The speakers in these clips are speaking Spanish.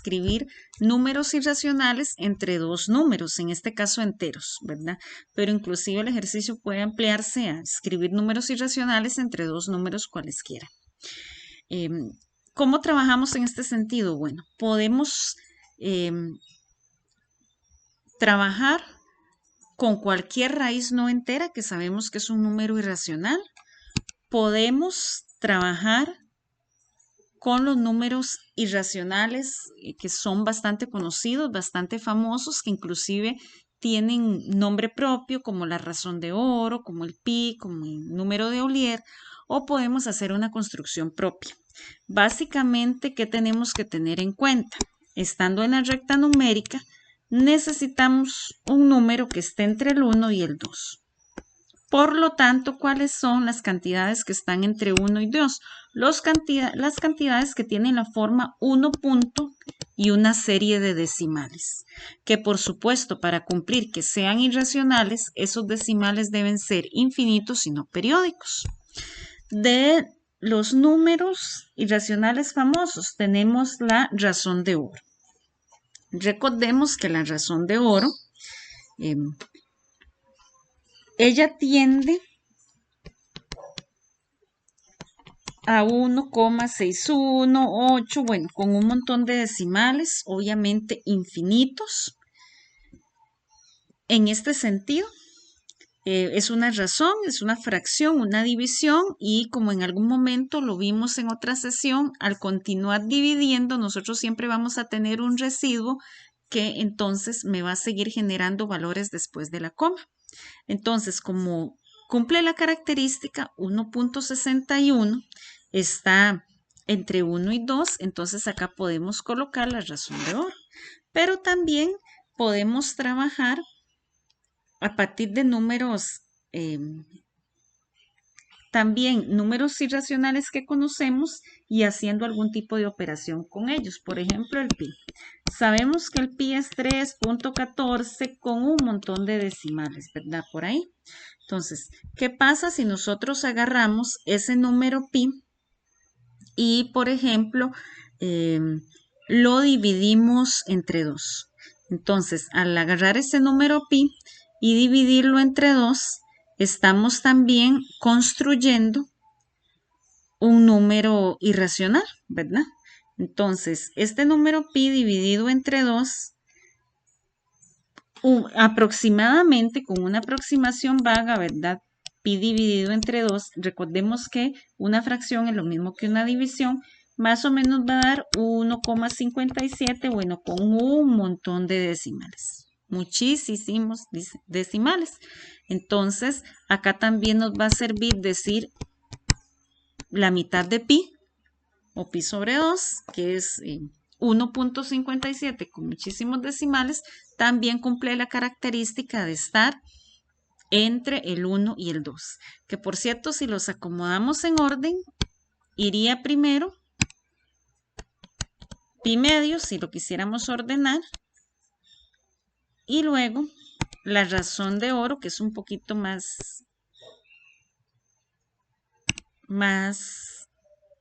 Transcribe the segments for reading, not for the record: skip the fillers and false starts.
escribir números irracionales entre dos números, en este caso enteros, ¿verdad? Pero inclusive el ejercicio puede ampliarse a escribir números irracionales entre dos números cualesquiera. ¿Cómo trabajamos en este sentido? Bueno, podemos trabajar con cualquier raíz no entera que sabemos que es un número irracional. Podemos trabajar con los números irracionales que son bastante conocidos, bastante famosos, que inclusive tienen nombre propio, como la razón de oro, como el pi, como el número de Euler, o podemos hacer una construcción propia. Básicamente, ¿qué tenemos que tener en cuenta? Estando en la recta numérica, necesitamos un número que esté entre el 1 y el 2. Por lo tanto, ¿cuáles son las cantidades que están entre 1 y 2? Las cantidades que tienen la forma 1 punto y una serie de decimales. Que por supuesto, para cumplir que sean irracionales, esos decimales deben ser infinitos y no periódicos. De los números irracionales famosos, tenemos la razón de oro. Recordemos que la razón de oro ella tiende a 1,618, bueno, con un montón de decimales, obviamente infinitos. En este sentido, es una razón, es una fracción, una división, y como en algún momento lo vimos en otra sesión, al continuar dividiendo, nosotros siempre vamos a tener un residuo que entonces me va a seguir generando valores después de la coma. Entonces, como cumple la característica 1.61, está entre 1 y 2, entonces acá podemos colocar la razón de oro. Pero también podemos trabajar a partir de números, también números irracionales que conocemos y haciendo algún tipo de operación con ellos. Por ejemplo, el pi. Sabemos que el pi es 3.14 con un montón de decimales, ¿verdad? Por ahí. Entonces, ¿qué pasa si nosotros agarramos ese número pi y, por ejemplo, lo dividimos entre 2? Entonces, al agarrar ese número pi y dividirlo entre 2, estamos también construyendo un número irracional, ¿verdad? Entonces, este número pi dividido entre 2, aproximadamente, con una aproximación vaga, ¿verdad? Pi dividido entre 2, recordemos que una fracción es lo mismo que una división, más o menos va a dar 1,57, bueno, con un montón de decimales, muchísimos decimales. Entonces, acá también nos va a servir decir la mitad de pi, o pi sobre 2, que es 1.57 con muchísimos decimales, también cumple la característica de estar entre el 1 y el 2. Que por cierto, si los acomodamos en orden, iría primero pi medio, si lo quisiéramos ordenar, y luego la razón de oro, que es un poquito más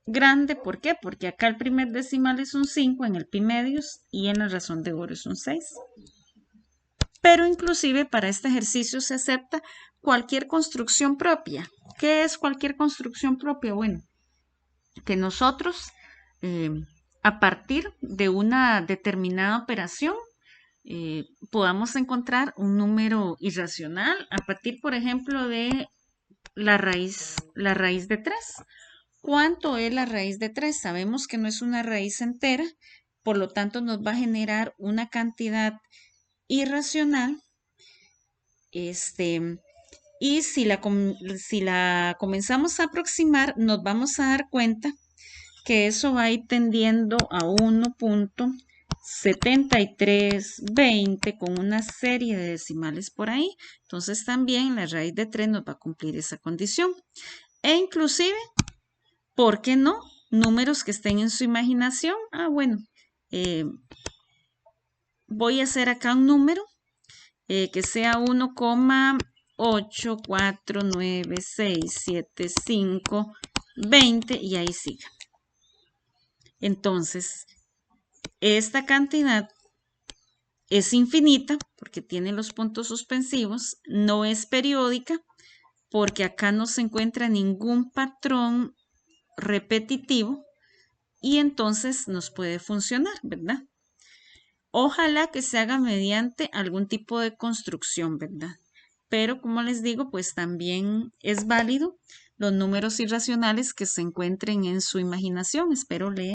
grande. ¿Por qué? Porque acá el primer decimal es un 5 en el pi medios y en la razón de oro es un 6. Pero inclusive para este ejercicio se acepta cualquier construcción propia. ¿Qué es cualquier construcción propia? Bueno, que nosotros a partir de una determinada operación podamos encontrar un número irracional a partir, por ejemplo, de la raíz de 3. ¿Cuánto es la raíz de 3? Sabemos que no es una raíz entera, por lo tanto nos va a generar una cantidad irracional. Y si la comenzamos a aproximar, nos vamos a dar cuenta que eso va a ir tendiendo a 1.7320 con una serie de decimales por ahí. Entonces también la raíz de 3 nos va a cumplir esa condición. E inclusive, ¿por qué no? Números que estén en su imaginación. Bueno, voy a hacer acá un número que sea 1,849677520 y ahí siga. Entonces, esta cantidad es infinita porque tiene los puntos suspensivos, no es periódica porque acá no se encuentra ningún patrón repetitivo y entonces nos puede funcionar, ¿verdad? Ojalá que se haga mediante algún tipo de construcción, ¿verdad? Pero como les digo, pues también es válido los números irracionales que se encuentren en su imaginación. Espero leer.